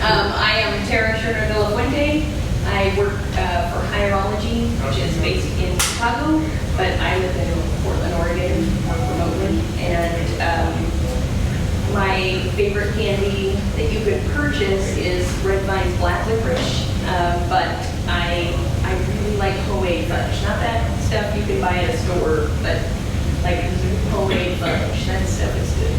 I am Scherner de la Fuente. I work for Hierology, which is based in Chicago, but I live in Portland, Oregon, work remotely. And my favorite candy that you could purchase is Red Vine's black licorice, but I really like homemade fudge. Not that stuff you can buy at a store, but like homemade fudge. That stuff is good.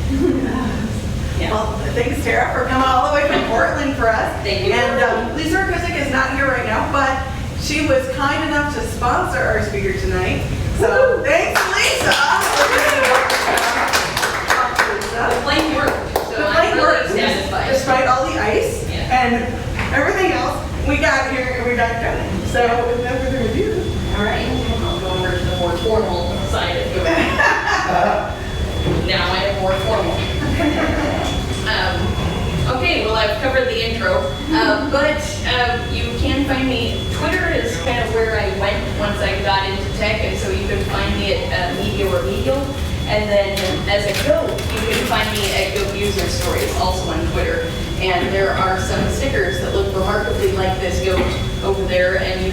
Yeah. Well, thanks, Tara, for coming all the way from Portland for us. Thank you. And Lisa Rakusic is not here right now, but she was kind enough to sponsor our speaker tonight. So thanks, Lisa. The plane worked. So The plane I'm worked, really satisfied. despite all the ice Yeah. and everything else. We got here and we got done. So without further ado. All right. I'll go over to the more formal side of it. Now I am more formal. Okay, well, I've covered the intro, but you can find me. Twitter is kind of where I went once I got into tech, and so you can find me at Media Remedial. And then as a goat, you can find me at Goat User Stories, also on Twitter. And there are some stickers that look remarkably like this goat over there, and you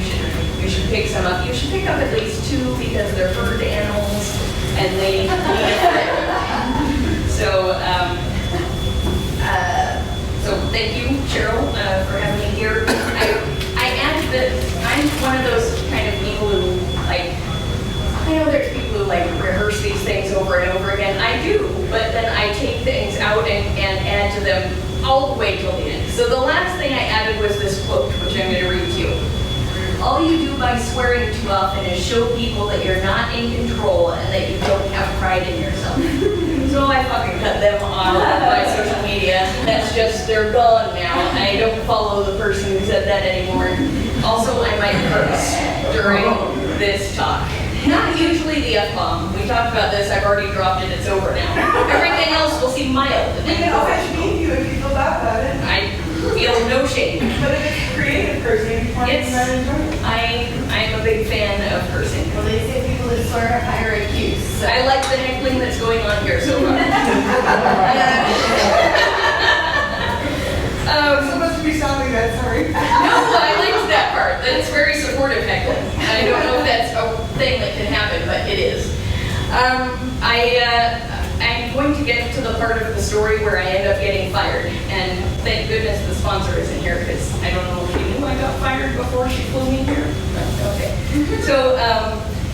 should pick some up. You should pick up at least 2 because they're herd animals, and they need a friend. So thank you, Cheryl, for having me here. I add that I'm one of those kind of people who, like, I know there's people who like rehearse these things over and over again. I do, but then I take things out and add to them all the way till the end. So the last thing I added was this quote, which I'm going to read to you. All you do by swearing too often is show people that you're not in control and that you don't have pride in yourself. So I fucking cut them off my social media. That's just, they're gone now. I don't follow the person who said that anymore. Also, I might curse during this talk. Not usually the F-bomb. We talked about this, I've already dropped it, it's over now. Everything else will seem mild. We can always meet you if you feel bad about it. I feel no shame. But if it's creative cursing, I'm a big fan of cursing. Well, they say people that swear have higher IQs. So. I like the heckling that's going on here so far. Supposed to be sounding that, sorry. No, I liked that part. That's very supportive heckling. I don't know if that's a thing that can happen, but it is. I'm going to get to the part of the story where I end up getting fired, and thank goodness the sponsor isn't here because I don't know if she knew I got fired before she flew me here. Okay. So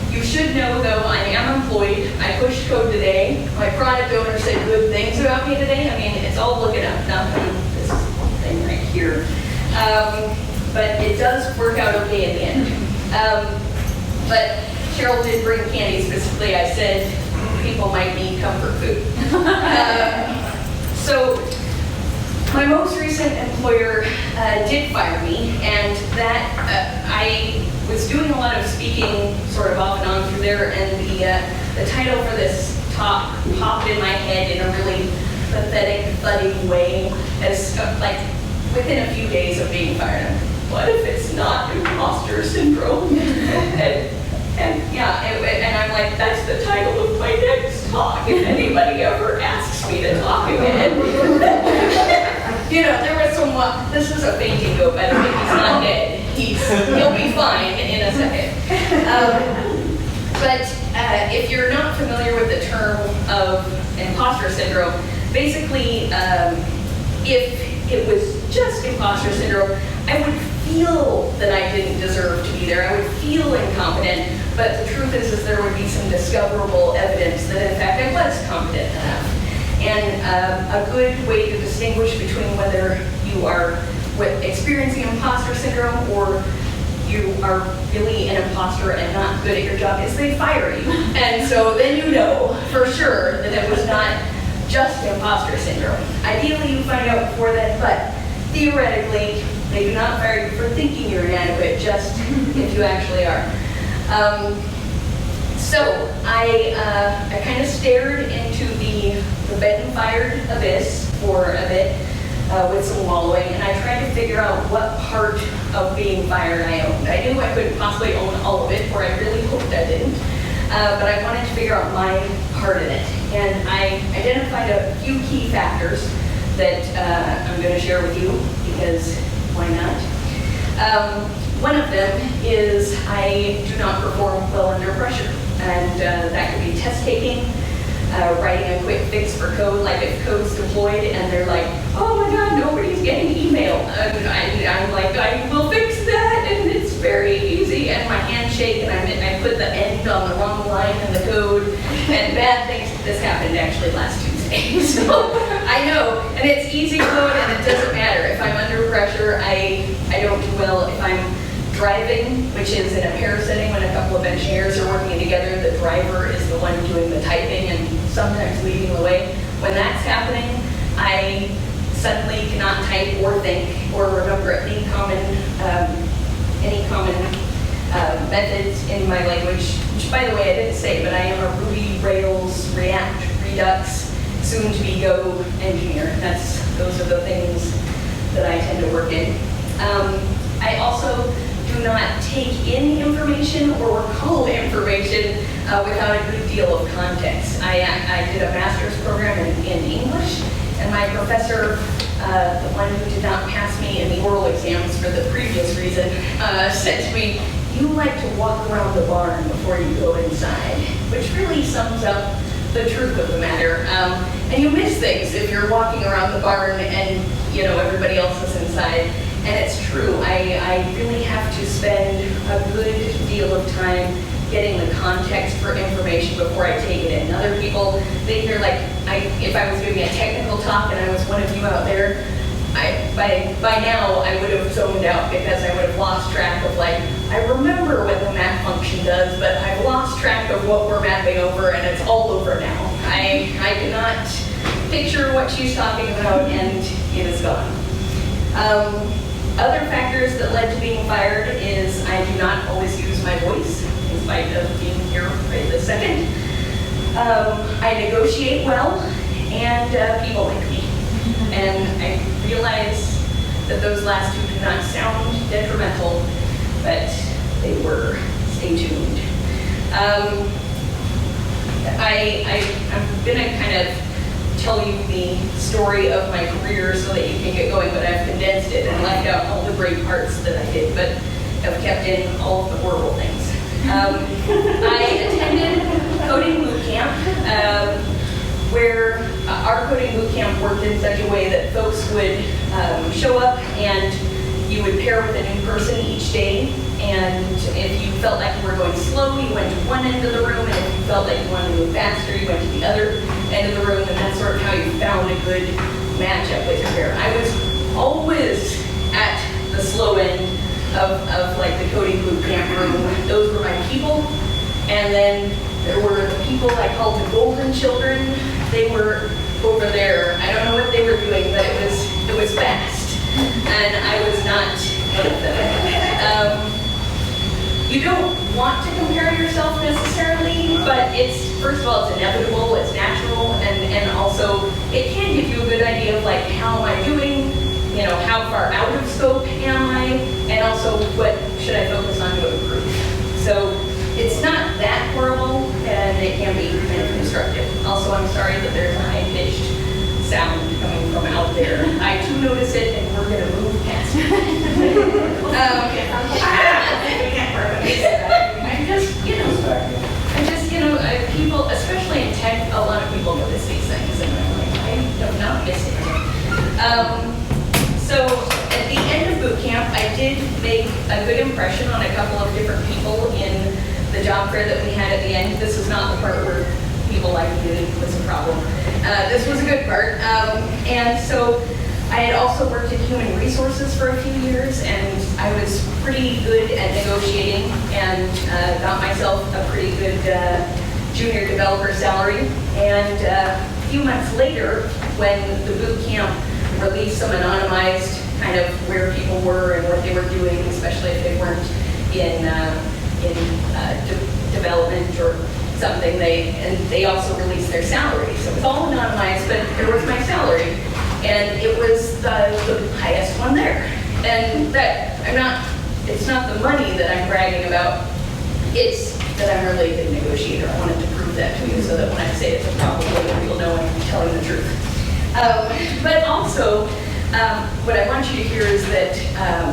you should know though I am employed. I pushed code today. My product owner said good things about me today. I mean, it's all looking up. Nothing. This thing right here. But it does work out okay in the end. But Cheryl did bring candy specifically. I said people might need comfort food. So my most recent employer did fire me, and that I was doing a lot of speaking sort of off and on through there, and the title for this talk popped in my head in a really pathetic, thudding way as like within a few days of being fired. What if it's not imposter syndrome? And I'm like, that's the title of my next talk. If anybody ever asks me to talk again. You know, there was some, this is a fainting goat, by the way, he's not dead. He'll be fine in a second. But if you're not familiar with the term of imposter syndrome, basically, if it was just imposter syndrome, I would feel that I didn't deserve to be there. I would feel incompetent, but the truth is there would be some discoverable evidence that in fact I was competent enough. And a good way to distinguish between whether you are experiencing imposter syndrome or you are really an imposter and not good at your job is they fire you. And so then you know for sure that it was not just imposter syndrome. Ideally you find out before then, but theoretically they do not fire you for thinking you're inadequate, just if you actually are. So I kind of stared into the been fired abyss for a bit with some wallowing, and I tried to figure out what part of being fired I owned. I knew I couldn't possibly own all of it, or I really hoped I didn't, but I wanted to figure out my part in it. And I identified a few key factors that I'm going to share with you, because why not? One of them is I do not perform well under pressure, and that could be test taking, writing a quick fix for code, like if code's deployed and they're like, oh my god, nobody's getting email. I'm like, I will fix that, and it's very easy, and my hands shake, and I put the end on the wrong line in the code, and bad things. This happened actually last Tuesday, so I know, and it's easy code, and it doesn't matter. If I'm under pressure, I don't do well. If I'm driving, which is in a pair setting when a couple of engineers are working together, the driver is the one doing the typing and sometimes leading the way. When that's happening, I suddenly cannot type or think or remember any common methods in my language, which by the way I didn't say, but I am a Ruby, Rails, React, Redux, soon to be Go engineer. Those are the things that I tend to work in. I also do not take in information or recall information without a good deal of context. I did a master's program in English, and my professor, the one who did not pass me in the oral exams for the previous reason, said to me, you like to walk around the barn before you go inside, which really sums up the truth of the matter. And you miss things if you're walking around the barn and everybody else is inside. And it's true, I really have to spend a good deal of time getting the context for information before I take it in. Other people, they hear if I was doing a technical talk and I was one of you out there, by now I would have zoned out because I would have lost track of I remember what the map function does, but I've lost track of what we're mapping over, and it's all over now. I cannot picture what she's talking about, and it is gone. Other factors that led to being fired is I do not always use my voice, in spite of being here right this second. I negotiate well, and people like me. And I realize that those last two do not sound detrimental, but they were. Stay tuned. I'm gonna kind of tell you the story of my career so that you can get going, but I've condensed it and left out all the great parts that I did, but have kept in all of the horrible things. I attended coding boot camp, where our coding boot camp worked in such a way that folks would show up and you would pair with a new person each day, and if you felt like you were going slow, you went to one end of the room, and if you felt like you wanted to move faster, you went to the other end of the room, and that's sort of how you found a good matchup with your pair. I was always at the slow end of the coding boot camp room. Those were my people, and then there were the people I called the golden children. They were over there. I don't know what they were doing, but it was fast, and I was not one of them. You don't want to compare yourself necessarily, but first of all, it's inevitable, it's natural, and also it can give you a good idea of how am I doing, how far out of scope am I, and also what should I focus on to improve. So it's not that horrible, and it can be kind of constructive. Also, I'm sorry that there's a high-pitched sound coming from out there. I too notice it, and we're going to move past it. People, especially in tech, a lot of people notice these things, and I'm like, I have not missed it. So at the end of boot camp, I did make a good impression on a couple of different people in the job fair that we had at the end. This is not the part where people like it was a problem. This was a good part. And so I had also worked in human resources for a few years, and I was pretty good at negotiating and got myself a pretty good junior developer salary. And a few months later, when the boot camp released some anonymized kind of where people were and what they were doing, especially if they weren't in development or something, they also released their salary. So it was all anonymized, but there was my salary, and it was the highest one there. And it's not the money that I'm bragging about, it's that I'm really a good negotiator. I wanted to prove that to you so that when I say it's a problem, you'll know I'm telling the truth. But also, what I want you to hear is that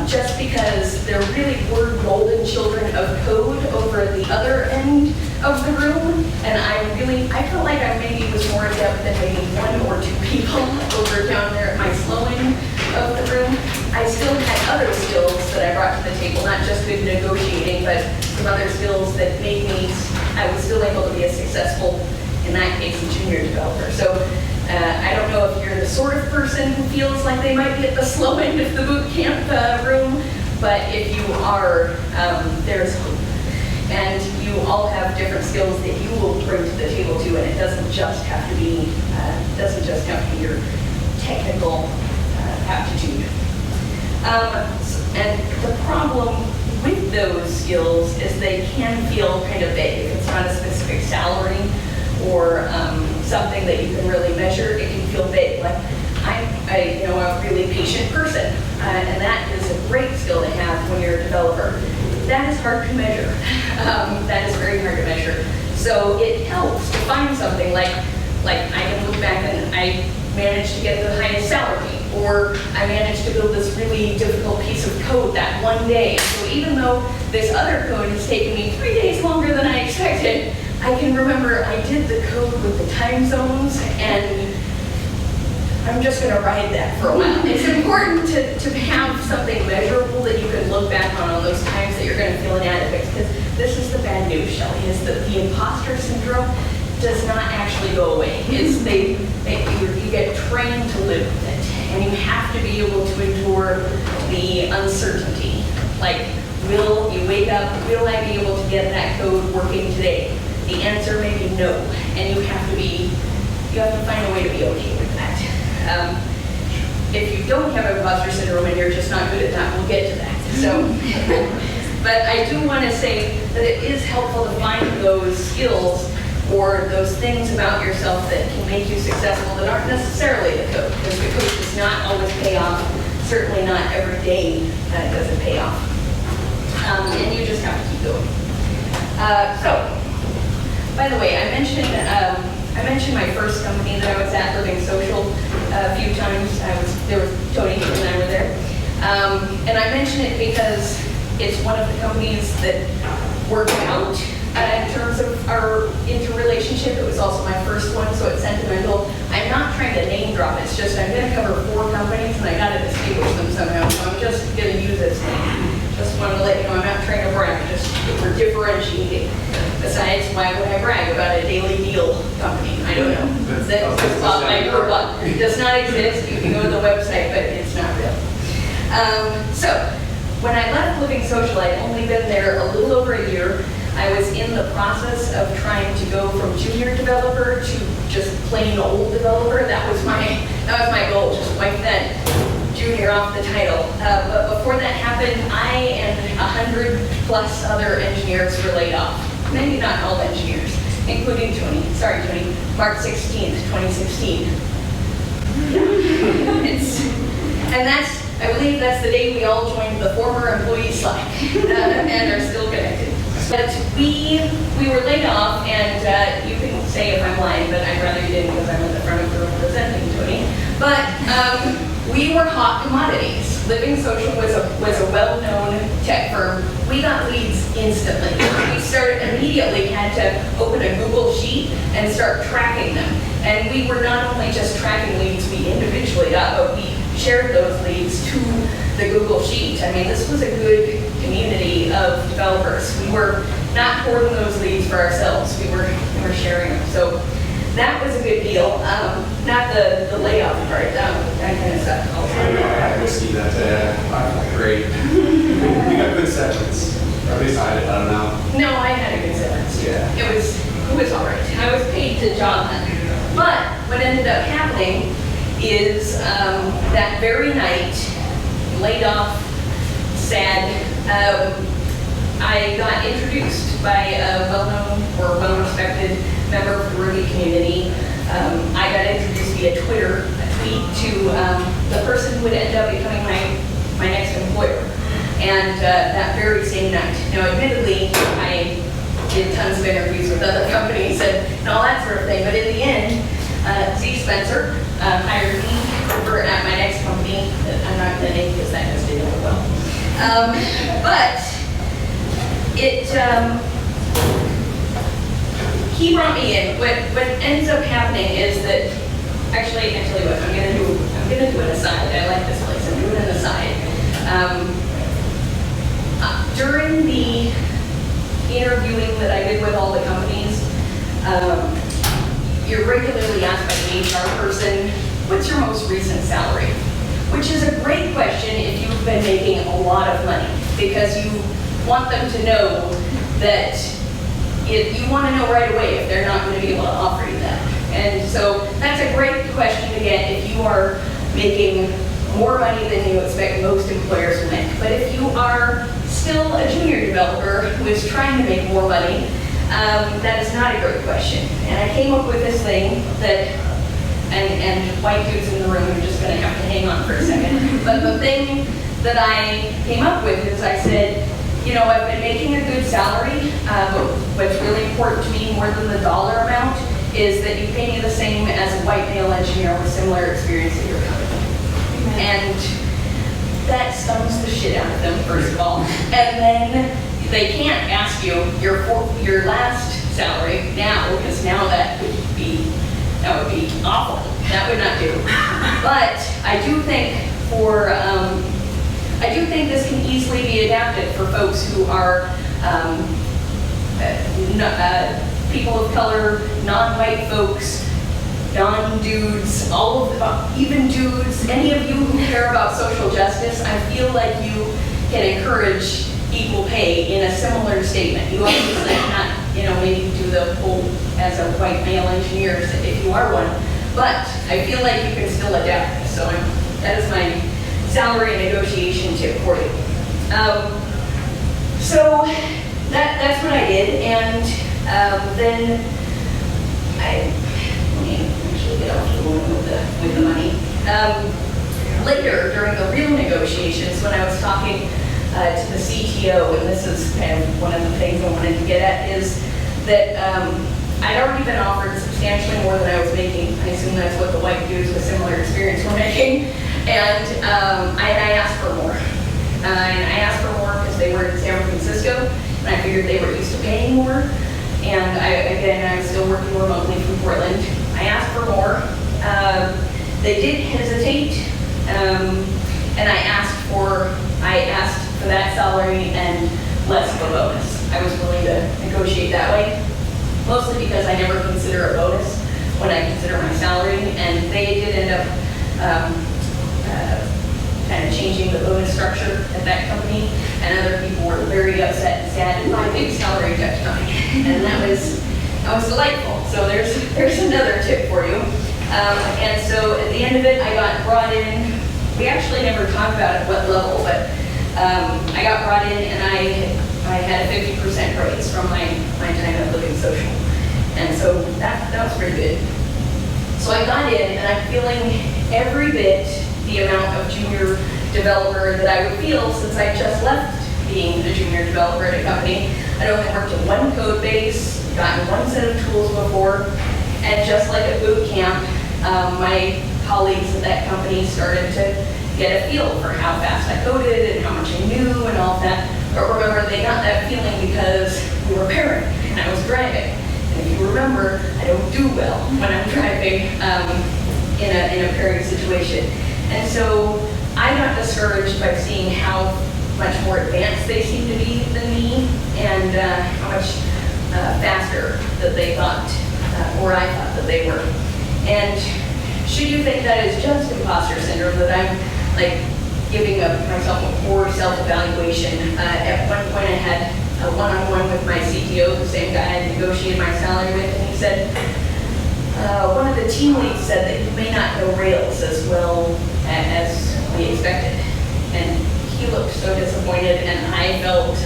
just because there really were golden children of code over the other end of the room, and I felt like I maybe was more adept than maybe one or two people over down there at my slow end of the room, I still had other skills that I brought to the table, not just good negotiating, but some other skills that made me, I was still able to be a successful, in that case, a junior developer. So I don't know if you're the sort of person who feels like they might be at the slow end of the boot camp room, but if you are, there's hope. And you all have different skills that you will bring to the table too, and it doesn't just have to be, your technical aptitude. And the problem with those skills is they can feel kind of vague. If it's not a specific salary or something that you can really measure, it can feel vague. Like I'm a really patient person, and that is a great skill to have when you're a developer. That is hard to measure. That is very hard to measure. So it helps to find something like I can look back and I managed to get the highest salary, or I managed to build this really difficult piece of code that one day. So even though this other code has taken me 3 days longer than I expected, I can remember I did the code with the time zones, and I'm just going to ride that for a while. It's important to have something measurable that you can look back on those times that you're going to feel inadequate, because this is the bad news, Shelley, is that the imposter syndrome does not actually go away. It's you get trained to live with it, and you have to be able to endure the uncertainty. Like, will you wake up, will I be able to get that code working today? The answer may be no, and you have to find a way to be okay with that. If you don't have imposter syndrome and you're just not good at that, we'll get to that. So, but I do want to say that it is helpful to find those skills or those things about yourself that can make you successful that aren't necessarily the code, because the code does not always pay off. Certainly not every day does it pay off. And you just have to keep going. So, by the way, I mentioned my first company that I was at, Living Social, a few times. There was Tony and I were there. And I mention it because it's one of the companies that worked out in terms of our interrelationship. It was also my first one, so it's sentimental. I'm not trying to name drop, it's just I'm going to cover 4 companies and I got to distinguish them somehow, so I'm just going to use this name. Just wanted to let you know I'm not trying to brag, just we're differentiating. Besides, why would I brag about a daily deal company? I don't know. It does not exist. You can go to the website, but it's not real. So, when I left Living Social, I'd only been there a little over a year. I was in the process of trying to go from junior developer to just plain old developer. That was my goal, just wipe that junior off the title. But before that happened, I and 100+ other engineers were laid off. Maybe not all engineers, including Tony. Sorry, Tony. March 16th, 2016. I believe that's the day we all joined the former employee Slack and are still connected. But we were laid off, and you can say if I'm lying, but I'd rather you didn't because I'm at the front of the room presenting Tony. But we were hot commodities. Living Social was a well-known tech firm. We got leads instantly. We immediately had to open a Google Sheet and start tracking them. And we were not only just tracking leads we individually got, but we shared those leads to the Google Sheet. I mean, this was a good community of developers. We were not hoarding those leads for ourselves. We were sharing them. So that was a good deal. Not the layoff part. That kind of sucked also. I had whiskey that day. I felt great. We got good severance. At least I did. I don't know. No, I had a good severance. Yeah. It was all right. I was paid to job hunt. But what ended up happening is that very night, laid off, sad, I got introduced by a well-known or well-respected member of the Ruby community. I got introduced via Twitter, a tweet, to the person who would end up becoming my next employer. And that very same night. Now, admittedly, I did tons of interviews with other companies and all that sort of thing, but in the end, Z. Spencer, hired me over at my next company that I'm not going to name because that just didn't go well. But he brought me in. What ends up happening is that, actually, I tell you what, I'm gonna do an aside. I like this place. I'm doing an aside. During the interviewing that I did with all the companies, you're regularly asked by the HR person, what's your most recent salary? Which is a great question if you've been making a lot of money, because you want them to know that you want to know right away if they're not going to be able to offer you that. And so that's a great question to get if you are making more money than you expect most employers to make. But if you are still a junior developer who is trying to make more money, that is not a great question. And I came up with this thing that, and white dudes in the room are just going to have to hang on for a second. But the thing that I came up with is I said, you know, I've been making a good salary, but what's really important to me more than the dollar amount is that you pay me the same as a white male engineer with similar experience at your company. And that stuns the shit out of them, first of all. And then they can't ask you your last salary now, because now that would be awful. That would not do. But I do think this can easily be adapted for folks who are people of color, non-white folks, non-dudes, even dudes, any of you who care about social justice. I feel like you can encourage equal pay in a similar statement. You obviously not, maybe do the whole as a white male engineer if you are one, but I feel like you can still adapt this. So that is my salary negotiation tip for you. So that's what I did, and then let me actually get off the one with the money. Later, during the real negotiations, when I was talking to the CTO, and this is kind of one of the things I wanted to get at, is that I'd already been offered substantially more than I was making. I assume that's what the white dudes with similar experience were making. And I asked for more. And I asked for more because they were in San Francisco, and I figured they were used to paying more. And I was still working remotely from Portland. I asked for more. They did hesitate, and I asked for that salary and less of a bonus. I was willing to negotiate that way, mostly because I never consider a bonus when I consider my salary, and they did end up kind of changing the bonus structure at that company, and other people were very upset and sad, and my big salary kept coming, and that was delightful. So there's another tip for you. And so at the end of it, I got brought in. We actually never talked about at what level, but I got brought in, and I had a 50% raise from my time at Living Social, and so that was pretty good. So I got in, and I'm feeling every bit the amount of junior developer that I would feel since I just left being a junior developer at a company. I'd only worked in one code base, gotten one set of tools before, and just like at boot camp, my colleagues at that company started to get a feel for how fast I coded and how much I knew and all of that. But remember, they got that feeling because we were pairing and I was driving. And if you remember, I don't do well when I'm driving in a pairing situation. And so I got discouraged by seeing how much more advanced they seemed to be than me, and how much faster that they thought, or I thought that they were. And should you think that is just imposter syndrome, that I'm like giving myself a poor self-evaluation, at one point I had a one-on-one with my CTO, the same guy I had negotiated my salary with, and he said, one of the team leads said that you may not know Rails as well as we expected. And he looked so disappointed, and I felt,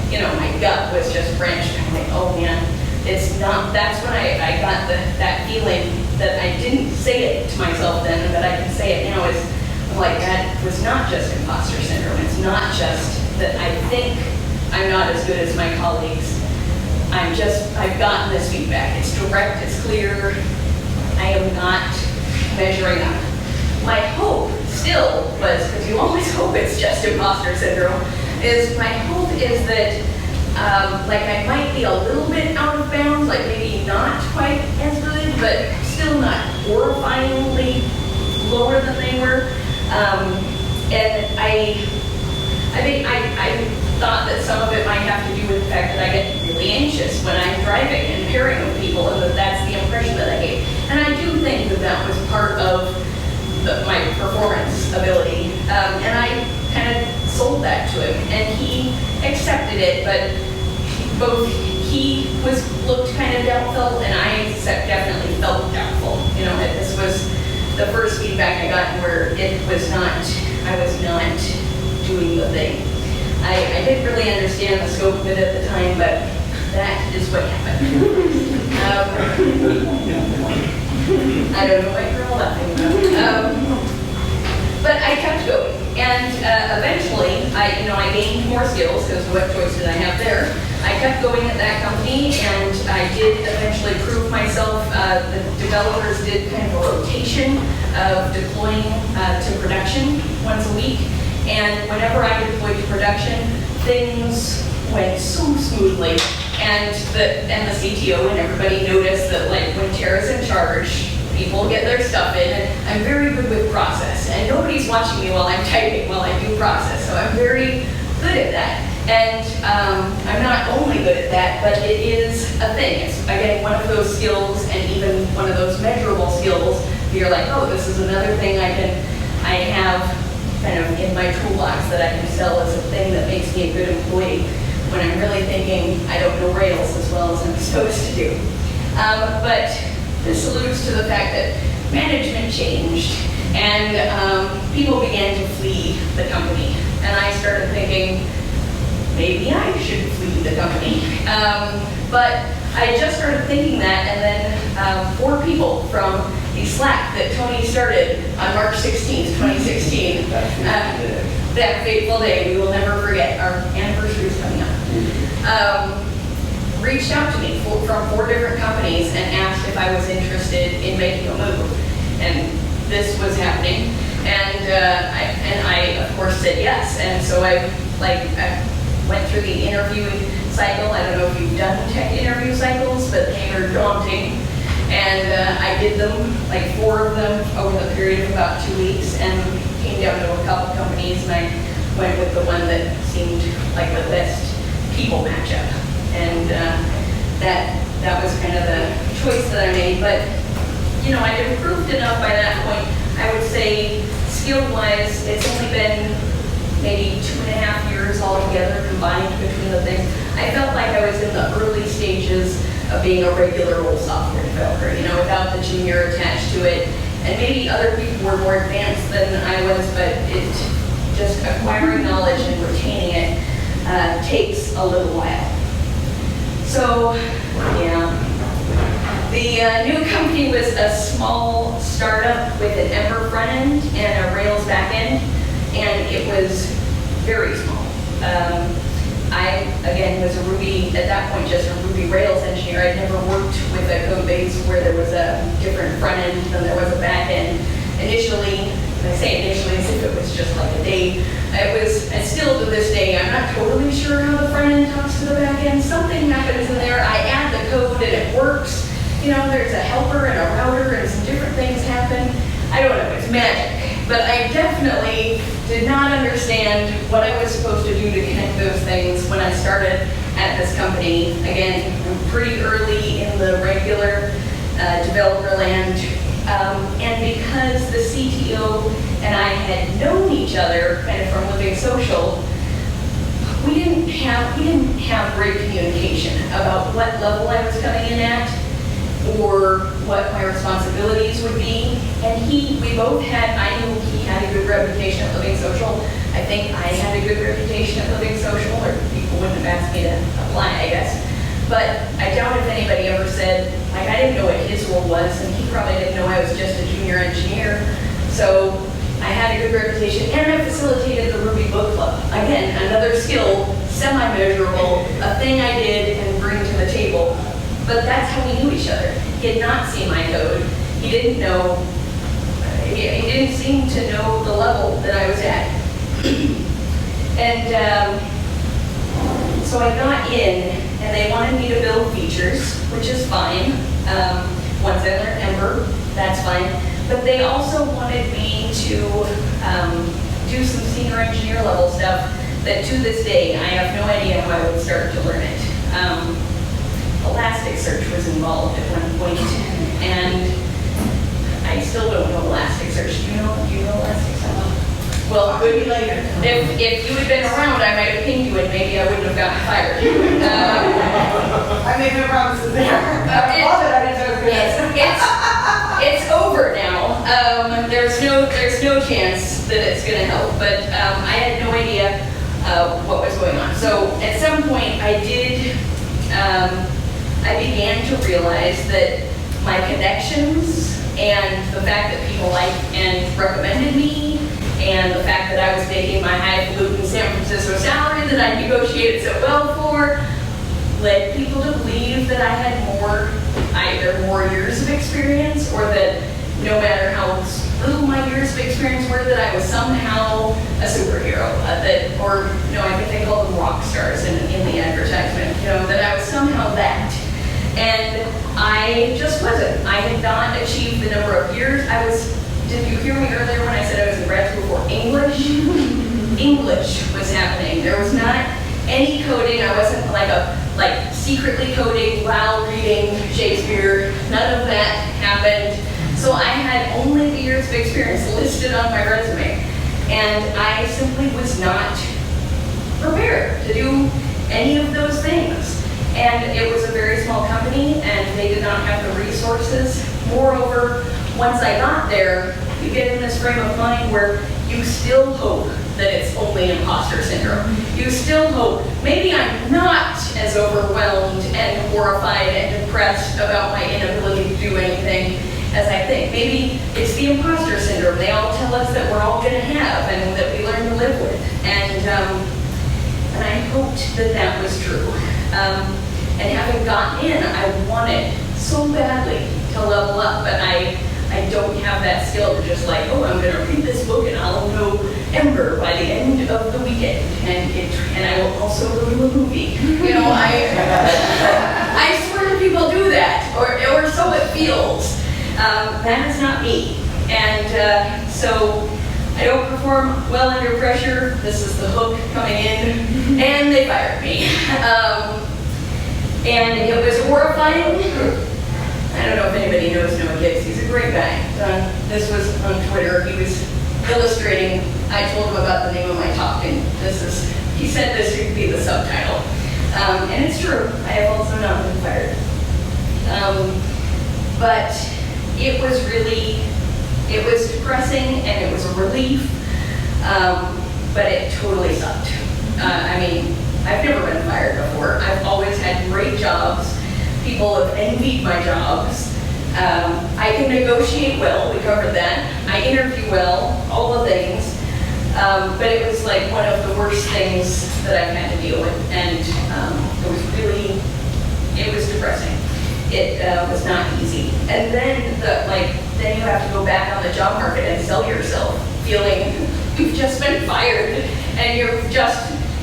my gut was just wrenched. I'm like, oh man, it's not, that's when I got that feeling that I didn't say it to myself then, but I can say it now, is I'm like, that was not just imposter syndrome. It's not just that I think I'm not as good as my colleagues. I've gotten this feedback. It's direct, it's clear. I am not measuring up. My hope still was, because you always hope it's just imposter syndrome, is my hope is that like I might be a little bit out of bounds, like maybe not quite as good, but still not horrifyingly lower than they were. And I thought that some of it might have to do with the fact that I get really anxious when I'm driving and pairing with people, and that's the impression that I gave. And I do think that that was part of my performance ability, and I kind of sold that to him, and he accepted it, but both he looked kind of doubtful, and I definitely felt doubtful. You know, that this was the first feedback I got where I was not doing the thing. I didn't really understand the scope of it at the time, but that is what happened. I don't know what you're all laughing about. But I kept going, and eventually, I gained more skills, because what choice did I have there? I kept going at that company, and I did eventually prove myself. The developers did kind of a rotation of deploying to production once a week, and whenever I deployed to production, things went so smoothly, and the CTO and everybody noticed that, like, when Tara's in charge, people get their stuff in, and I'm very good with process, and nobody's watching me while I'm typing while I do process, so I'm very good at that. And I'm not only good at that, but it is a thing. It's, again, one of those skills, and even one of those measurable skills, where you're like, oh, this is another thing I have kind of in my toolbox that I can sell as a thing that makes me a good employee, when I'm really thinking I don't know Rails as well as I'm supposed to do. But this alludes to the fact that management changed, and people began to flee the company. And I started thinking, maybe I should flee the company. But I just started thinking that, and then 4 people from the Slack that Tony started on March 16th, 2016, that fateful day we will never forget, our anniversary is coming up, reached out to me from 4 different companies and asked if I was interested in making a move. And this was happening, and I of course said yes. And so I went through the interviewing cycle. I don't know if you've done tech interview cycles, but they are daunting. And I did them, like 4 of them, over the period of about 2 weeks, and came down to a couple companies, and I went with the one that seemed like the best people matchup. And that was kind of the choice that I made. But I'd improved enough by that point. I would say, skill-wise, it's only been maybe 2.5 years altogether combined between the things. I felt like I was in the early stages of being a regular old software developer, without the junior attached to it. And maybe other people were more advanced than I was, but just acquiring knowledge and retaining it takes a little while. So, yeah. The new company was a small startup with an Ember front end and a Rails back end, and it was very small. I, again, was a Ruby, at that point, just a Ruby Rails engineer. I'd never worked with a code base where there was a different front end than there was a back end. Initially, and I say initially as if it was just like a day, and still to this day, I'm not totally sure how the front end talks to the back end. Something happens in there, I add the code and it works. There's a helper and a router and some different things happen. I don't know, it's magic. But I definitely did not understand what I was supposed to do to connect those things when I started at this company. Again, pretty early in the regular developer land. And because the CTO and I had known each other kind of from Living Social, we didn't have great communication about what level I was coming in at, or what my responsibilities would be. And we both had, I knew he had a good reputation at Living Social. I think I had a good reputation at Living Social, or people wouldn't have asked me to apply, I guess. But I doubt if anybody ever said, I didn't know what his role was, and he probably didn't know I was just a junior engineer. So I had a good reputation, and I facilitated the Ruby Book Club. Again, another skill, semi-measurable, a thing I did and bring to the table. But that's how we knew each other. He had not seen my code. He didn't know he didn't seem to know the level that I was at. And so I got in, and they wanted me to build features, which is fine. Once I learned Ember, that's fine. But they also wanted me to do some senior engineer level stuff that to this day, I have no idea how I would start to learn it. Elasticsearch was involved at one point, and I still don't know Elasticsearch. Do you know Elasticsearch? Well, Maybe later. if you had been around, I might have pinged you and maybe I wouldn't have gotten fired. I made no promises there. I love it. I didn't know it was good. It's over now. There's no chance that it's going to help, but I had no idea what was going on. So at some point I began to realize that my connections and the fact that people liked and recommended me, and the fact that I was making my highfalutin San Francisco salary that I negotiated so well for, led people to believe that I had either more years of experience, or that no matter how little my years of experience were, that I was somehow a superhero. I think they called them rock stars in the advertisement, that I was somehow that. And I just wasn't. I had not achieved the number of years. Did you hear me earlier when I said I was in grad school for English? English was happening. There was not any coding. I wasn't like secretly coding while reading Shakespeare. None of that happened. So I had only the years of experience listed on my resume. And I simply was not prepared to do any of those things. And it was a very small company, and they did not have the resources. Moreover, once I got there, you get in this frame of mind where you still hope that it's only imposter syndrome. You still hope, maybe I'm not as overwhelmed and horrified and depressed about my inability to do anything as I think. Maybe it's the imposter syndrome they all tell us that we're all going to have and that we learn to live with. And I hoped that that was true. And having gotten in, I wanted so badly to level up, but I don't have that skill to just I'm going to read this book and I'll know Ember by the end of the weekend, and I will also go to a movie. I swear people do that, or so it feels. That is not me, and so I don't perform well under pressure. This is the hook coming in, and they fired me. And it was horrifying. I don't know if anybody knows Noah Gibbs. He's a great guy. This was on Twitter. He was illustrating. I told him about the name of my talk, and he said this should be the subtitle. And it's true. I have also not been fired. But it was depressing, and it was a relief. But it totally sucked. I've never been fired before. I've always had great jobs. People have envied my jobs. I can negotiate well, we covered that. I interview well, all the things. But it was like one of the worst things that I've had to deal with. And it was depressing. It was not easy. And then then you have to go back on the job market and sell yourself, feeling you've just been fired, and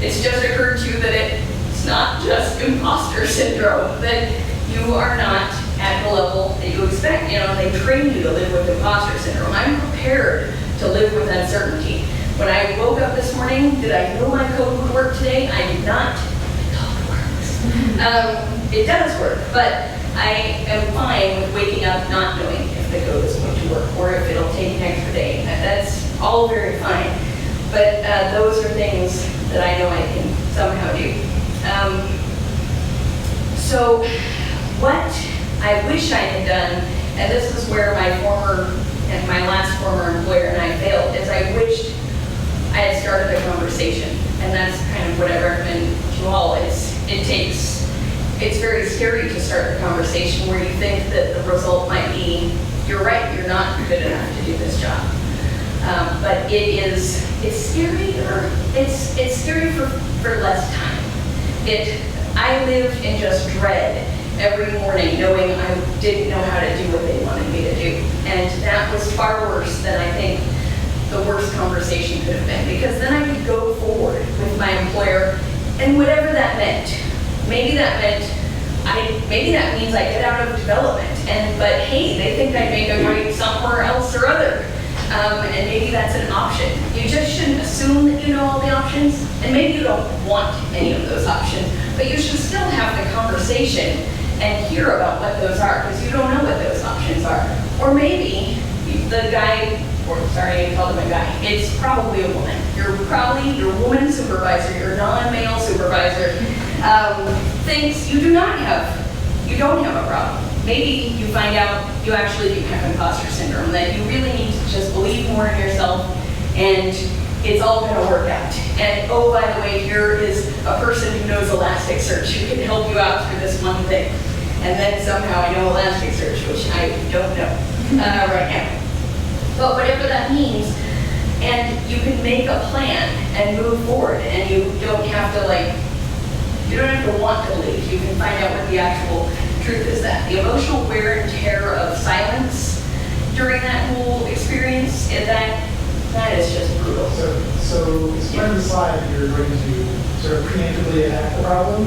it's just occurred to you that it's not just imposter syndrome, that you are not at the level that you expect. They train you to live with imposter syndrome. I'm prepared to live with uncertainty. When I woke up this morning, did I know my code would work today? I did not. It all works. It does work, but I am fine with waking up not knowing if the code is going to work or if it'll take an extra day. That's all very fine. But those are things that I know I can somehow do. So what I wish I had done, and this is where my last former employer and I failed, is I wished I had started a conversation. And that's kind of what I recommend to all. It's very scary to start the conversation where you think that the result might be, you're right, you're not good enough to do this job. But it's scarier. It's scary for less time. I lived in just dread every morning knowing I didn't know how to do what they wanted me to do. And that was far worse than I think the worst conversation could have been, because then I could go forward with my employer and whatever that meant. Maybe that means I get out of development, but hey, they think I'd make a great somewhere else or other. And maybe that's an option. You just shouldn't assume that you know all the options, and maybe you don't want any of those options, but you should still have the conversation and hear about what those are, because you don't know what those options are. Or maybe the guy, or sorry, I called him a guy, it's probably a woman. You're probably your woman supervisor, your non-male supervisor, thinks you don't have a problem. Maybe you find out you actually do have imposter syndrome, that you really need to just believe more in yourself and it's all going to work out. And oh, by the way, here is a person who knows Elasticsearch who can help you out through this one thing. And then somehow I know Elasticsearch, which I don't know right now. But whatever that means, and you can make a plan and move forward, and you don't have to want to leave. You can find out what the actual truth is. That the emotional wear and tear of silence during that whole experience, that is just brutal. So it's part of the slide you're going to sort of preemptively attack the problem?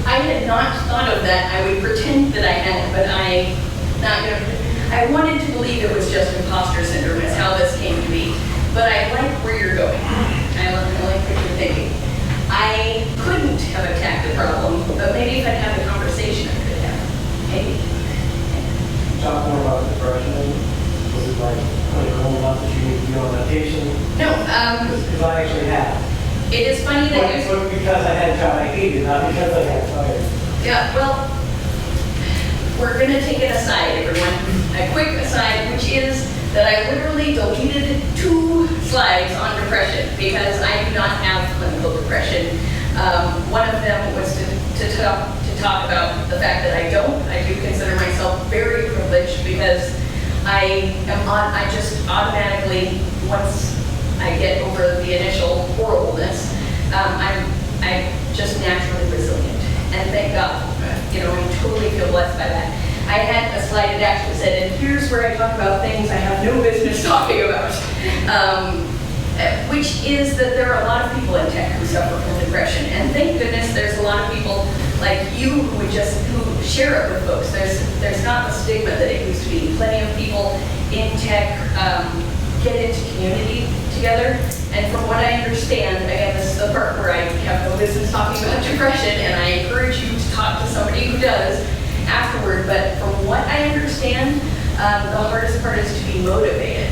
I had not thought of that. I would pretend that I had, but I wanted to believe it was just imposter syndrome is how this came to be. But I like where you're going. I like what you're thinking. I couldn't have attacked the problem, but maybe if I'd had the conversation, I could have. Maybe. Talk more about depression. Was it like when you're old enough that you need to be on medication? No, Because I actually have. it is funny that you... But because I had a job I hated, not because I got fired. Yeah, well, we're going to take it aside, everyone. A quick aside, which is that I literally deleted 2 slides on depression because I do not have clinical depression. One of them was to talk about the fact that I do consider myself very privileged because I just automatically, once I get over the initial horribleness, I'm just naturally resilient. And thank God, I totally feel blessed by that. I had a slide that actually said, and here's where I talk about things I have no business talking about, which is that there are a lot of people in tech who suffer from depression. And thank goodness there's a lot of people like you who share it with folks. There's not the stigma that it used to be. Plenty of people in tech get into community together. And from what I understand, again, this is the part where I have no business talking about depression, and I encourage you to talk to somebody who does afterward. But from what I understand, the hardest part is to be motivated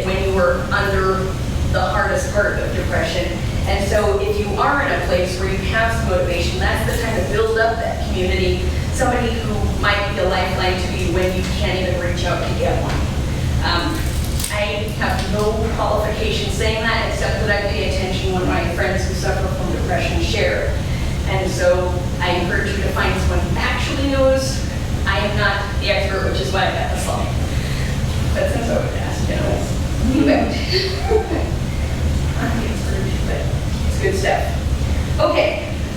when you are under the hardest part of depression. And so if you are in a place where you have some motivation, that's the time to build up that community, somebody who might be a lifeline to you when you can't even reach out to get one. I have no qualification saying that, except that I pay attention when my friends who suffer from depression share. And so I encourage you to find someone who actually knows. I am not the expert, which is why I got the slide. But since I was asked, you bet. I'm the expert, but it's good stuff. Okay,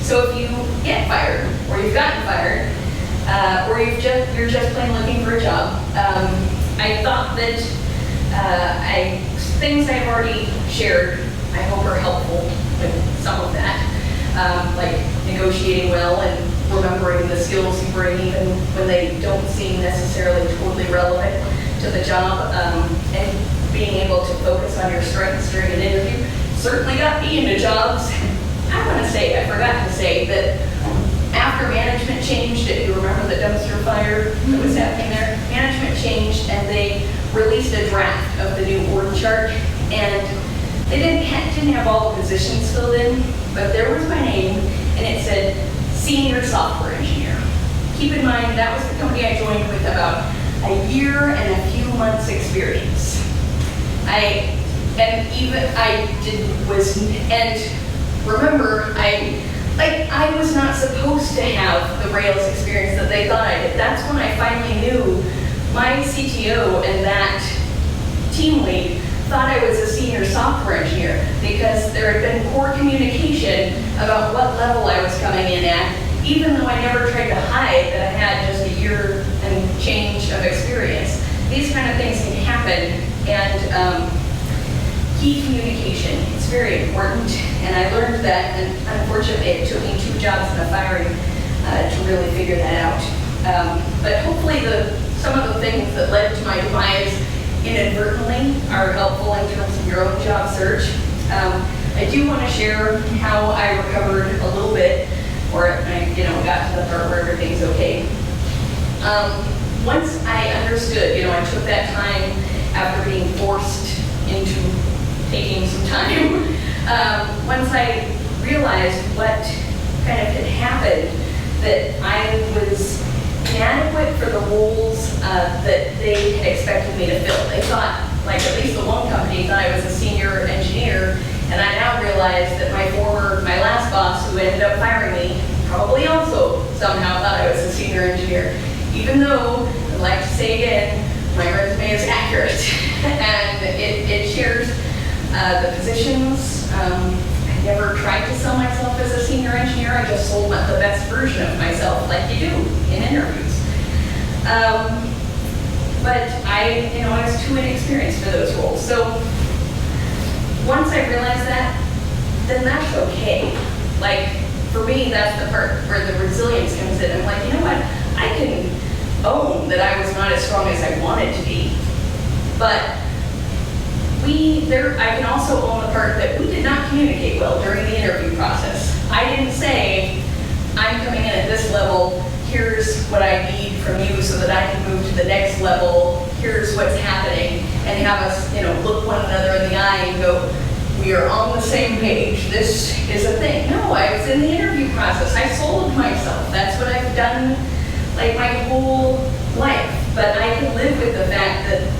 so if you get fired, or you've gotten fired, or you're just plain looking for a job, I thought that things I've already shared, I hope are helpful with some of that, like negotiating well and remembering the skills you bring even when they don't seem necessarily totally relevant to the job, and being able to focus on your strengths during an interview. Certainly got me into jobs. I forgot to say that after management changed, if you remember the dumpster fire that was happening there, management changed and they released a draft of the new org chart, and they didn't have all the positions filled in, but there was my name, and it said senior software engineer. Keep in mind, that was the company I joined with about a year and a few months experience. Remember, I was not supposed to have the Rails experience that they thought I did. That's when I finally knew my CTO and that team lead thought I was a senior software engineer because there had been poor communication about what level I was coming in at, even though I never tried to hide that I had just a year and change of experience. These kind of things can happen, and key communication is very important, and I learned that, and unfortunately it took me 2 jobs and a firing to really figure that out. But hopefully some of the things that led to my demise inadvertently are helpful in terms of your own job search. I do want to share how I recovered a little bit, or I got to the part where everything's okay. Once I understood, I took that time after being forced into taking some time. Once I realized what kind of had happened, that I was inadequate for the roles that they had expected me to fill. They thought, like at least the one company thought I was a senior engineer, and I now realized that my last boss who ended up firing me probably also somehow thought I was a senior engineer. Even though, I'd like to say again, my resume is accurate and it shares the positions. I never tried to sell myself as a senior engineer. I just sold the best version of myself, like you do in interviews. But I was too inexperienced for those roles. So once I realized that, then that's okay. Like for me, that's the part where the resilience comes in. I'm like, you know what? I can own that I was not as strong as I wanted to be. But I can also own the part that we did not communicate well during the interview process. I didn't say, I'm coming in at this level, here's what I need from you so that I can move to the next level, here's what's happening, and have us, look one another in the eye and go, we are on the same page, this is a thing. No, I was in the interview process, I sold myself, that's what I've done like my whole life. But I can live with the fact that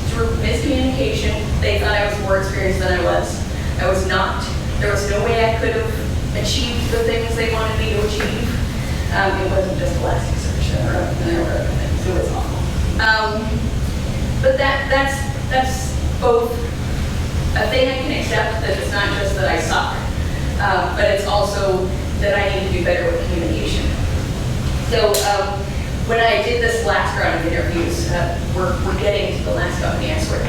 through miscommunication, they thought I was more experienced than I was. I was not. There was no way I could have achieved the things they wanted me to achieve. It wasn't just Elasticsearch, there were other things. It was awful. But that's both a thing I can accept, that it's not just that I suck, but it's also that I need to do better with communication. So when I did this last round of interviews, we're getting to the last company, I swear.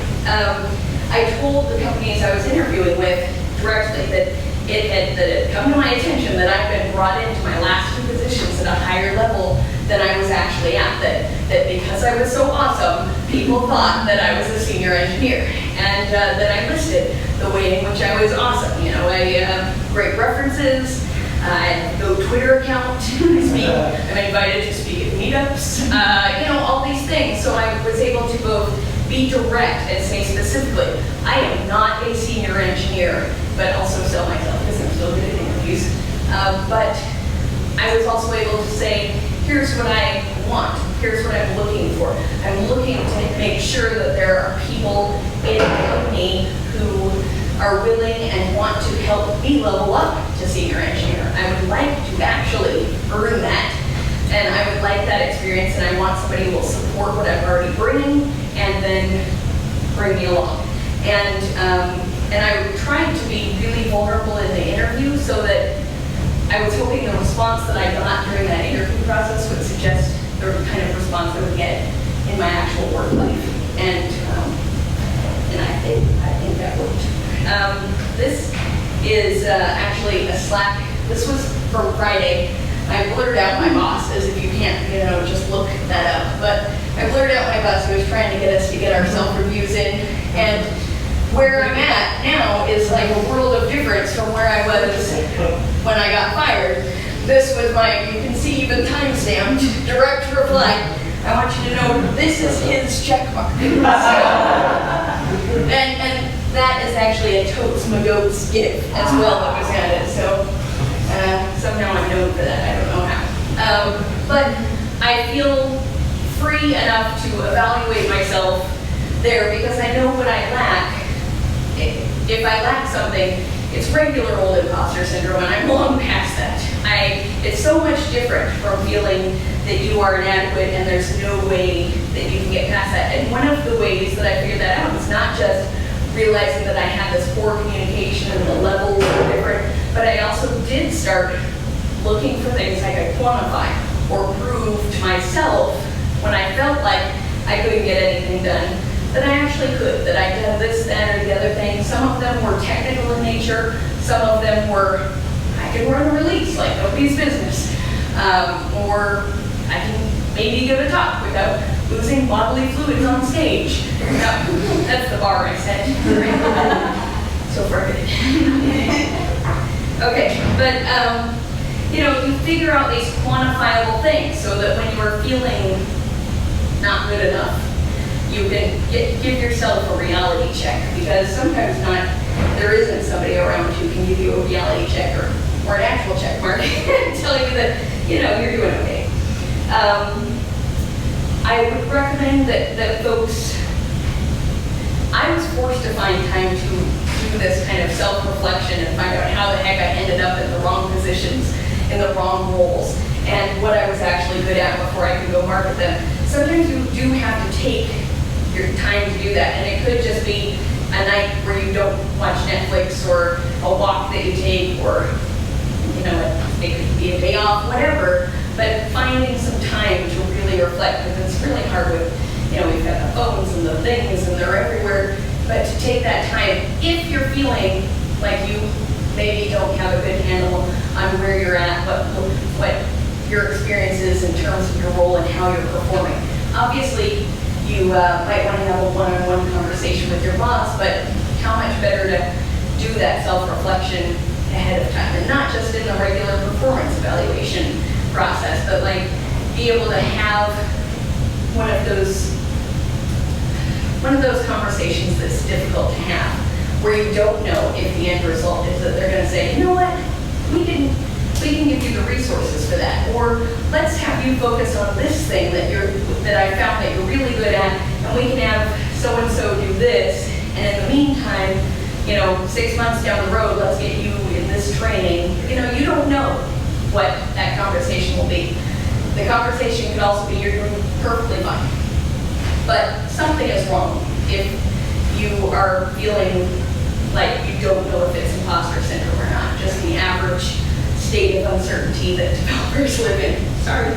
I told the companies I was interviewing with directly that it had come to my attention that I've been brought into my last 2 positions at a higher level than I was actually at. That because I was so awesome, people thought that I was a senior engineer, and that I listed the way in which I was awesome. I have great references. I have no Twitter account. I'm invited to speak at meetups. All these things. So I was able to both be direct and say specifically, I am not a senior engineer, but also sell myself because I'm still good at interviews. But I was also able to say, here's what I want. Here's what I'm looking for. I'm looking to make sure that there are people in the company who are willing and want to help me level up to senior engineer. I would like to actually earn that, and I would like that experience, and I want somebody who will support what I'm already bringing and then bring me along. And I tried to be really vulnerable in the interview so that I was hoping the response that I got during that interview process would suggest the kind of response I would get in my actual work life. And I think that worked. This is actually a Slack. This was from Friday. I blurred out my boss, as if you can't, just look that up. But I blurred out my boss who was trying to get us to get our self-reviews in. And where I'm at now is like a world of difference from where I was when I got fired. This was you can see even time-stamped, direct reply. I want you to know this is his checkmark. And that is actually a Totes McGoats gift as well that was added. So somehow I'm known for that. I don't know how. But I feel free enough to evaluate myself there because I know what I lack. If I lack something, it's regular old imposter syndrome, and I'm long past that. It's so much different from feeling that you are inadequate and there's no way that you can get past that. And one of the ways that I figured that out was not just realizing that I had this poor communication and the levels were different, but I also did start looking for things I could quantify or prove to myself when I felt like I couldn't get anything done, that I actually could, that I'd done this, that, or the other thing. Some of them were technical in nature, some of them were, I can run a release like nobody's business, or I can maybe give a talk without losing bodily fluids on stage. No, that's the bar I set. So far good. Okay, but you figure out these quantifiable things so that when you are feeling not good enough, you can give yourself a reality check, because sometimes there isn't somebody around who can give you a reality check or an actual check mark tell you that you're doing okay. I would recommend that folks, I was forced to find time to do this kind of self-reflection and find out how the heck I ended up in the wrong positions, in the wrong roles, and what I was actually good at before I could go market them. Sometimes you do have to take your time to do that, and it could just be a night where you don't watch Netflix, or a walk that you take, or it could be a day off, whatever, but finding some time to really reflect, because it's really hard with, we've got the phones and the things and they're everywhere, but to take that time, if you're feeling like you maybe don't have a good handle on where you're at, what your experience is in terms of your role and how you're performing. Obviously, you might want to have a one-on-one conversation with your boss, but how much better to do that self-reflection ahead of time, and not just in the regular performance evaluation process, but be able to have one of those conversations that's difficult to have, where you don't know if the end result is that they're going to say, you know what, we can give you the resources for that, or let's have you focus on this thing that I found that you're really good at, and we can have so-and-so do this, and in the meantime, 6 months down the road, let's get you in this training. You don't know what that conversation will be. The conversation could also be, you're doing perfectly fine, but something is wrong if you are feeling like you don't know if it's imposter syndrome or not, just the average state of uncertainty that developers live in. Sorry.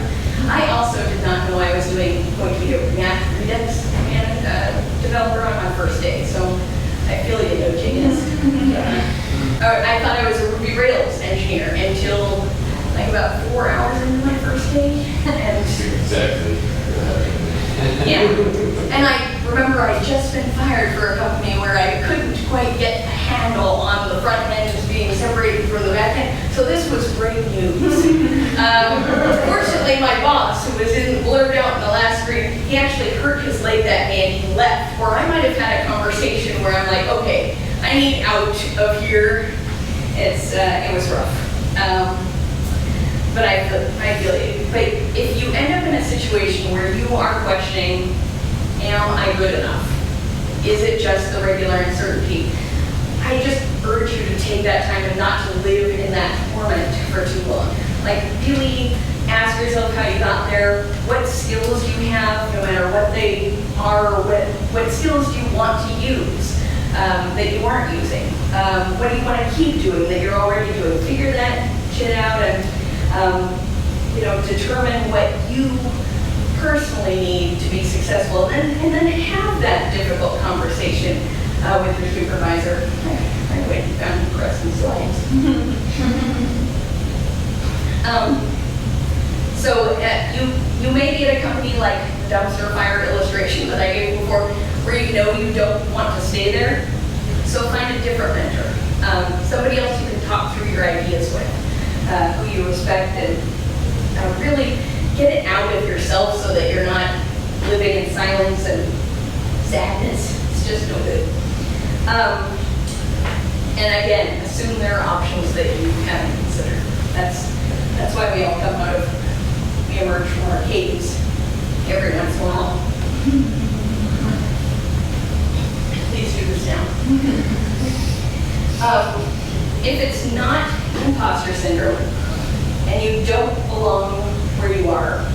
I also did not know I was going to be a React Redux and developer on my first day, so I feel you know, genius. I thought I was a Ruby Rails engineer until about 4 hours into my first day. And Exactly. yeah, and I remember I'd just been fired for a company where I couldn't quite get a handle on the front end being separated from the back end, so this was great news. Fortunately, my boss, who was blurred out in the last screen, he actually hurt his leg that day and he left, or I might have had a conversation where I'm like, okay, I need out of here. It was rough. But I feel you. But if you end up in a situation where you are questioning, am I good enough? Is it just the regular uncertainty? I just urge you to take that time and not to live in that torment for too long. Really ask yourself how you got there, what skills you have, no matter what they are, or what skills do you want to use that you aren't using? What do you want to keep doing that you're already doing? Figure that shit out and determine what you personally need to be successful, and then have that difficult conversation with your supervisor. I went and found impressive slides. So you may be at a company like the dumpster fire illustration that I gave before, where you don't want to stay there. So find a different mentor, somebody else you can talk through your ideas with, who you respect, and really get it out of yourself so that you're not living in silence and sadness. It's just no good. And again, assume there are options that you haven't considered. That's why we all come out of, we emerge from our caves every once in a while. Please do this down. If it's not imposter syndrome, and you don't belong where you are,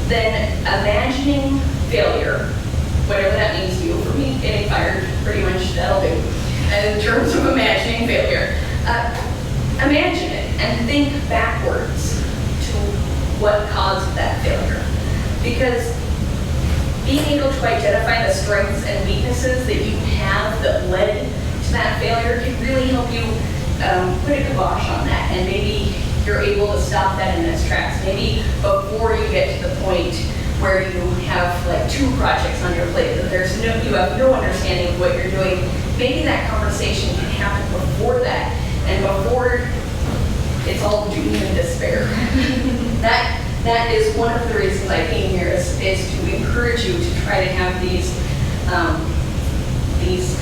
then imagining failure, whatever that means to you, for me, getting fired, pretty much that'll do. And in terms of imagining failure, imagine it. and think backwards to what caused that failure. Because being able to identify the strengths and weaknesses that you have that led to that failure can really help you put a kibosh on that, and maybe you're able to stop that in its tracks. Maybe before you get to the point where you have like 2 projects on your plate that you have no understanding of what you're doing. Maybe that conversation can happen before that, and before it's all doom and despair. That is one of the reasons I came here is to encourage you to try to have these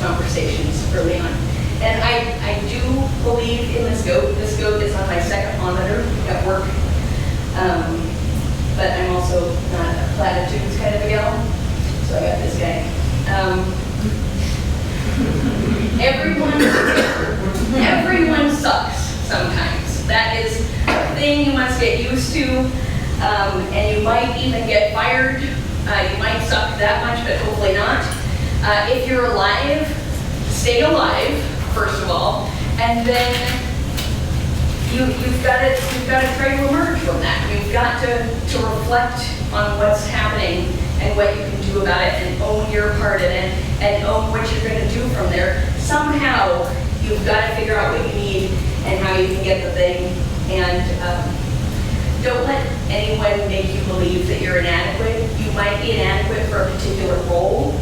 conversations early on. And I do believe in this goat. This goat is on my second monitor at work. But I'm also not a platitudes kind of a gal. So I got this guy. Everyone sucks sometimes. That is a thing you must get used to. And you might even get fired. You might suck that much, but hopefully not. If you're alive, stay alive, first of all, and then you've got to try to emerge from that. You've got to reflect on what's happening and what you can do about it, and own your part in it, and own what you're going to do from there. Somehow, you've got to figure out what you need and how you can get the thing. And don't let anyone make you believe that you're inadequate. You might be inadequate for a particular role,